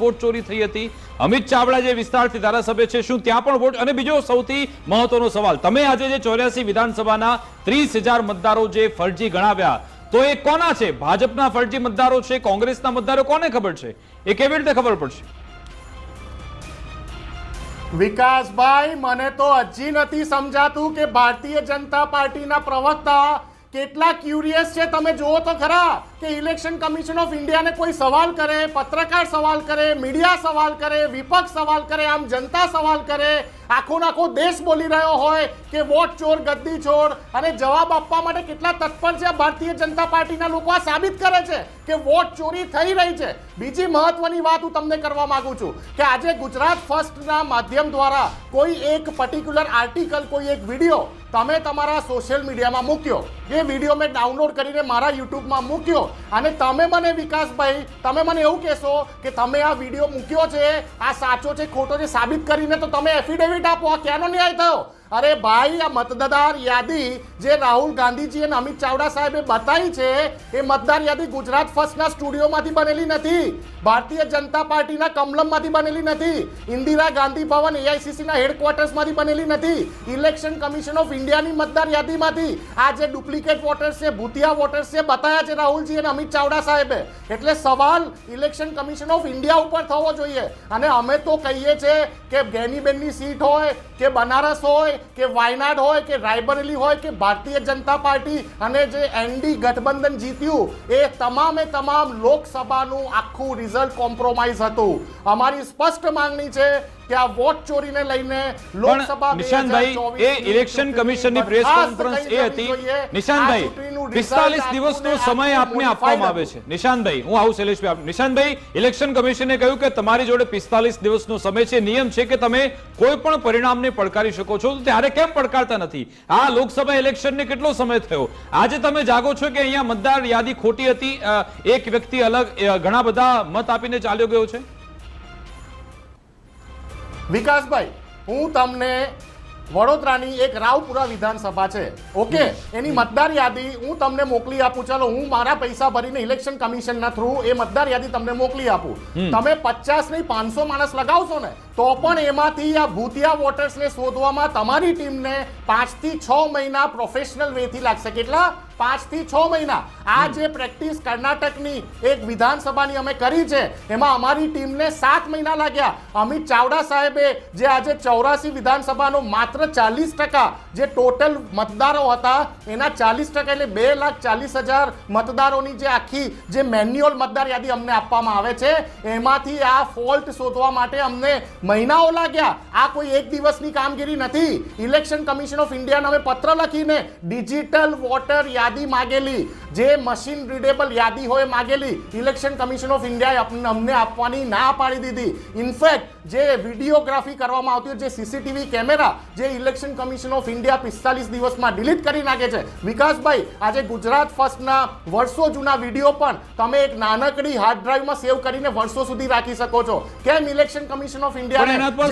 Vote ચોરી થઈ હતી. અમિત ચાવડા જે વિસ્તારથી ધારાસભ્ય છે, શું ત્યાં પણ વોટ? અને બીજો સૌથી મહત્વનો સવાલ, તમે આજે જે 84 વિધાનસભાના 30,000 મતદારો જે ફરજી ગણાવ્યા, તો એ કોના છે? ભાજપના ફરજી મતદારો છે, કોંગ્રેસના મતદારો? કોને ખબર છે? એ કેવી રીતે ખબર પડશે? વિકાસભાઈ, મને તો હજી નથી સમજાતું કે ભારતીય જનતા પાર્ટીના પ્રવક્તા કેટલા ક્યુરિયસ છે. તમે જુઓ તો ખરા કે ઇલેક્શન કમિશન ઓફ ઇન્ડિયાને કોઈ સવાલ કરે, પત્રકાર સવાલ કરે, મીડિયા સવાલ કરે, વિપક્ષ સવાલ કરે, આમ જનતા સવાલ કરે, આખો દેશ બોલી રહ્યો હોય કે વોટ ચોર, ગદ્દી ચોર, અને જવાબ આપવા માટે કેટલા તત્પર છે ભારતીય જનતા પાર્ટીના લોકો. આ સાબિત કરે છે કે વોટ ચોરી થઈ રહી છે. બીજી મહત્વની વાત હું તમને કરવા માંગુ છું કે આજે ગુજરાત ફર્સ્ટના માધ્યમ દ્વારા કોઈ એક પર્ટિક્યુલર આર્ટિકલ, કોઈ એક વિડીયો તમે તમારા સોશિયલ મીડિયામાં મૂક્યો. એ વિડીયો મેં ડાઉનલોડ કરીને મારા યુટ્યુબમાં મૂક્યો, અને તમે મને, વિકાસભાઈ, તમે મને એવું કહેશો કે તમે આ વિડીયો મૂક્યો છે, આ સાચો છે ખોટો છે સાબિત કરીને તો તમે એફિડેવિટ આપો. આ ક્યાંનો ન્યાય થયો? અરે ભાઈ, આ મતદાર યાદી જે રાહુલ ગાંધીજી અને અમિત ચાવડા સાહેબે બતાવી છે, એ મતદાર યાદી ગુજરાત ફર્સ્ટના સ્ટુડિયોમાંથી બનેલી નથી, ભારતીય જનતા પાર્ટીના કમલમમાંથી બનેલી નથી, ઇન્દિરા ગાંધી ભવન એઆઈસીસીના હેડક્વાર્ટર્સમાંથી બનેલી નથી, ઇલેક્શન કમિશન ઓફ ઇન્ડિયાની મતદાર યાદીમાંથી આ જે ડુપ્લિકેટ વોટર્સ છે, ભૂતિયા વોટર્સ છે, બતાવ્યા છે રાહુલજી અને અમિત ચાવડા સાહેબે. એટલે સવાલ ઇલેક્શન કમિશન ઓફ ઇન્ડિયા ઉપર થવો જોઈએ. અને અમે તો કહીએ છીએ કે ગેનીબેનની સીટ હોય કે બનારસ હોય કે વાયનાડ હોય કે રાયબરેલી હોય કે ભારતીય જનતા પાર્ટી અને જે એનડી ગઠબંધન જીત્યું, એ તમામે તમામ લોકસભાનું આખું રિઝલ્ટ કોમ્પ્રોમાઇઝ હતું. અમારી સ્પષ્ટ માંગણી છે કે આ વોટ ચોરીને લઈને લોકસભા નિશાંતભાઈ, એ ઇલેક્શન કમિશનની પ્રેસ કોન્ફરન્સ એ હતી. નિશાંતભાઈ, 45 દિવસનો સમય આપને આપવામાં આવે છે. નિશાંતભાઈ, હું આવું શૈલેષભાઈ. નિશાંતભાઈ, ઇલેક્શન કમિશને કહ્યું કે તમારી જોડે 45 દિવસનો સમય છે, નિયમ છે કે તમે કોઈ પણ પરિણામને પડકારી શકો છો, તો ત્યારે કેમ પડકારતા નથી? આ લોકસભા ઇલેક્શનને કેટલો સમય થયો? આજે તમે જાગો છો કે અહીંયા મતદાર યાદી ખોટી હતી, એક વ્યક્તિ અલગ ઘણા બધા મત આપીને ચાલ્યો ગયો છે. વિકાસભાઈ, હું તમને વડોદરાની એક રાવપુરા વિધાનસભા છે, ઓકે, એની મતદાર યાદી હું તમને મોકલી આપું. ચાલો, હું મારા પૈસા ભરીને ઇલેક્શન કમિશનના થ્રુ એ મતદાર યાદી તમને મોકલી આપું. તમે 50 નહીં 500 માણસ લગાવશો ને તો પણ એમાંથી આ ભૂતિયા વોટર્સને શોધવામાં તમારી ટીમને 5 થી 6 મહિના પ્રોફેશનલ વેથી લાગશે. કેટલા? 5 થી 6 મહિના. આ જે પ્રેક્ટિસ કર્ણાટકની એક વિધાનસભાની અમે કરી છે, એમાં અમારી ટીમને 7 મહિના લાગ્યા. અમિત ચાવડા સાહેબે જે આજે 84 વિધાનસભાનો માત્ર 40% જે ટોટલ મતદારો હતા એના 40%, એટલે 2,40,000 મતદારોની જે આખી જે મેન્યુઅલ મતદાર યાદી અમને આપવામાં આવે છે, એમાંથી આ ફોલ્ટ શોધવા માટે અમને મહિનાઓ લાગ્યા. આ કોઈ એક દિવસની કામગીરી નથી. ઇલેક્શન કમિશન ઓફ ઇન્ડિયાને અમે પત્ર લખીને ડિજિટલ વોટર યાદી માગેલી, જે મશીન રીડેબલ યાદી હોય માગેલી. ઇલેક્શન કમિશન ઓફ ઇન્ડિયાએ અમને આપવાની ના પાડી દીધી. ઇનફેક્ટ જે વિડીયોગ્રાફી કરવામાં આવતી હોય, જે સીસીટીવી કેમેરા, જે ઇલેક્શન કમિશન ઓફ ઇન્ડિયા 45 દિવસમાં ડિલીટ કરી નાખે છે. વિકાસભાઈ, આજે ગુજરાત ફર્સ્ટના વર્ષો જૂના વિડીયો પણ તમે એક નાનકડી હાર્ડ ડ્રાઈવમાં સેવ કરીને વર્ષો સુધી રાખી શકો છો. કેમ election commission of India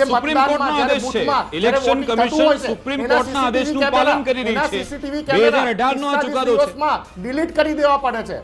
supreme કોર્ટનો આદેશ છે, ઇલેક્શન કમિશન સુપ્રીમ કોર્ટના આદેશનું પાલન કરી રહી છે. 2018 નો આ ચુકાદો છે, ડિલીટ કરી દેવા પડે છે.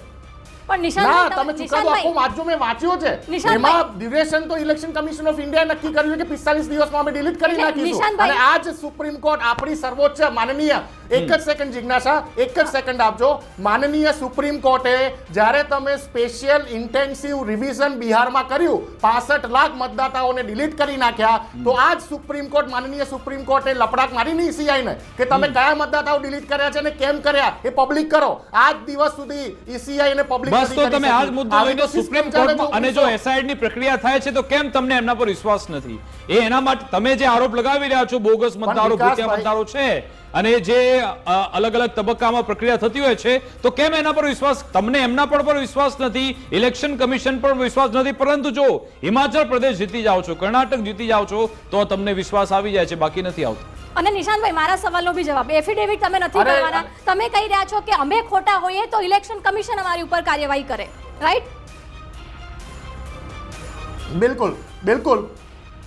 પણ નિશાંતભાઈ, તમે ચુકાદો આખો વાંચો, મેં વાંચ્યો છે. એમાં ડ્યુરેશન તો ઇલેક્શન કમિશન ઓફ ઇન્ડિયા નક્કી કર્યું છે કે 45 દિવસમાં અમે ડિલીટ કરી નાખીશું. અને આજ સુપ્રીમ કોર્ટ, આપણી સર્વોચ્ચ માનનીય, એક જ સેકન્ડ જિજ્ઞાસા, એક જ સેકન્ડ આપજો. માનનીય સુપ્રીમ કોર્ટે જ્યારે તમે સ્પેશિયલ ઇન્ટેન્સિવ રિવિઝન બિહારમાં કર્યું, 65 લાખ મતદાતાઓને ડિલીટ કરી નાખ્યા, તો આજ સુપ્રીમ કોર્ટ, માનનીય સુપ્રીમ કોર્ટે લપડાક મારી નહીં ઈસીઆઈને કે તમે કયા મતદાતાઓ ડિલીટ કર્યા છે અને કેમ કર્યા એ પબ્લિક કરો. આજ દિવસ સુધી ઈસીઆઈ ને પબ્લિક બસ, તો તમે આજ મુદ્દો લઈને સુપ્રીમ કોર્ટમાં, અને જો એસઆઈની પ્રક્રિયા થાય છે તો કેમ તમને એમના પર વિશ્વાસ નથી? એ એના માટે તમે જે આરોપ લગાવી રહ્યા છો, બોગસ મતદારો, ભૂતિયા મતદારો છે, અને જે અલગ અલગ તબક્કામાં પ્રક્રિયા થતી હોય છે, તો કેમ એના પર વિશ્વાસ? તમને એમના પર વિશ્વાસ નથી, ઇલેક્શન કમિશન પર વિશ્વાસ નથી, પરંતુ જો હિમાચલ પ્રદેશ જીતી જાઓ છો, કર્ણાટક જીતી જાઓ છો, તો તમને વિશ્વાસ આવી જાય છે, બાકી નથી આવતો. અને નિશાંતભાઈ, મારા સવાલનો બી જવાબ, એફિડેવિટ તમે નથી કરવાના. તમે કહી રહ્યા છો કે અમે ખોટા હોઈએ તો ઇલેક્શન કમિશન અમારી ઉપર કાર્યવાહી કરે, રાઈટ? બિલકુલ બિલકુલ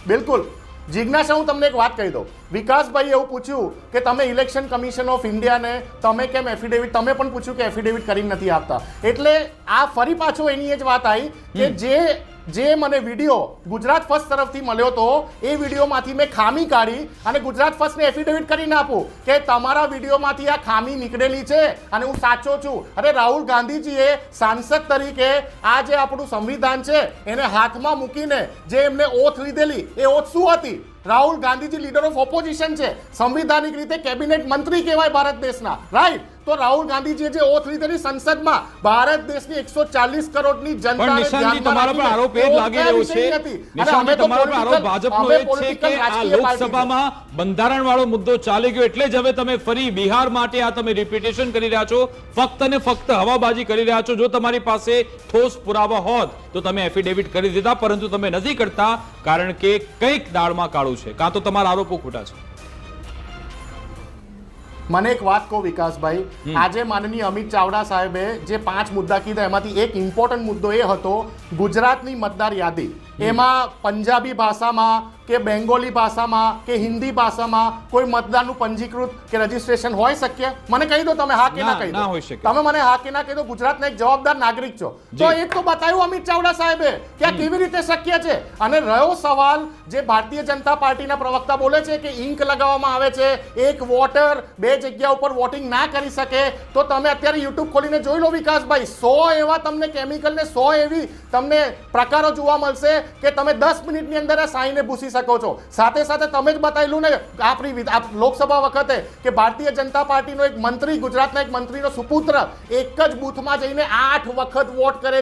બિલકુલ. જિજ્ઞાસા, હું તમને એક વાત કહી દઉં. વિકાસભાઈ એવું પૂછ્યું કે તમે ઇલેક્શન કમિશન ઓફ ઇન્ડિયાને તમે કેમ એફિડેવિટ, તમે પણ પૂછ્યું કે એફિડેવિટ કરીને નથી આપતા. એટલે આ ફરી પાછો એની જ વાત આવી કે જે જે મને વિડીયો ગુજરાત ફર્સ્ટ તરફથી મળ્યો હતો એ વિડીયોમાંથી મેં ખામી કાઢી અને ગુજરાત ફર્સ્ટને એફિડેવિટ કરીને આપું કે તમારા વિડીયોમાંથી આ ખામી નીકળેલી છે અને હું સાચો છું. અરે રાહુલ ગાંધીજીએ સાંસદ તરીકે આ જે આપણું સંવિધાન છે એને હાથમાં મૂકીને જે એમને ઓથ લીધેલી એ ઓથ શું હતી? Rahul Gandhiji leader of opposition છે, સંવિધાનિક રીતે કેબિનેટ મંત્રી કહેવાય ભારત દેશના, રાઈટ? તો રાહુલ ગાંધીજીએ જે ઓથ લીધેલી સંસદમાં ભારત દેશની 140 કરોડની પણ નિશાંતજી તમારા પર આરોપ એ જ લાગી રહ્યો છે, નિશાંતજી તમારા પર આરોપ ભાજપનો એ જ છે કે આ લોકસભામાં બંધારણવાળો મુદ્દો ચાલી ગયો એટલે જ હવે તમે ફરી બિહાર માટે આ તમે રિપીટેશન કરી રહ્યા છો, ફક્ત ને ફક્ત હવાબાજી કરી રહ્યા છો. જો તમારી પાસે ઠોસ પુરાવા હોત તો તમે એફિડેવિટ કરી દીધા, પરંતુ તમે નથી કરતા કારણ કે કંઈક દાળમાં કાળું છે, કાં તો તમારા આરોપો ખોટા છે. મને એક વાત કહો વિકાસભાઈ, આજે માનનીય અમિત ચાવડા સાહેબે જે 5 મુદ્દા કીધા એમાંથી એક ઇમ્પોર્ટન્ટ મુદ્દો એ હતો ગુજરાતની મતદાર યાદી. એમાં પંજાબી ભાષામાં કે બેંગોલી ભાષામાં કે હિન્દી ભાષામાં કોઈ મતદારનું પંજીકૃત કે રજીસ્ટ્રેશન હોય શક્ય? મને કહી દો, તમે હા કે ના કહી ના દો. હોઈ શકે. તમે મને હા કે ના કહી દો. ગુજરાતના એક જવાબદાર નાગરિક છો તો એક તો બતાવ્યું અમિત ચાવડા સાહેબે કે આ કેવી રીતે શક્ય છે. અને રહ્યો સવાલ જે ભારતીય જનતા પાર્ટીના પ્રવક્તા બોલે છે કે ઇંક લગાવવામાં આવે છે, એક વોટર 2 જગ્યા ઉપર વોટિંગ ના કરી શકે, તો તમે અત્યારે યુટ્યુબ ખોલીને જોઈ લો વિકાસભાઈ, 100 એવા તમને કેમિકલ ને 100 એવી તમને પ્રકારો જોવા મળશે કે તમે 10 મિનિટની અંદર આ સાઈને ભૂસી શકો છો. સાથે સાથે તમે જ બતાવેલું ને આપણી લોકસભા વખતે કે ભારતીય જનતા પાર્ટીનો એક મંત્રી, ગુજરાતના એક મંત્રીનો સુપુત્ર એક જ બૂથમાં જઈને 8 વખત વોટ કરે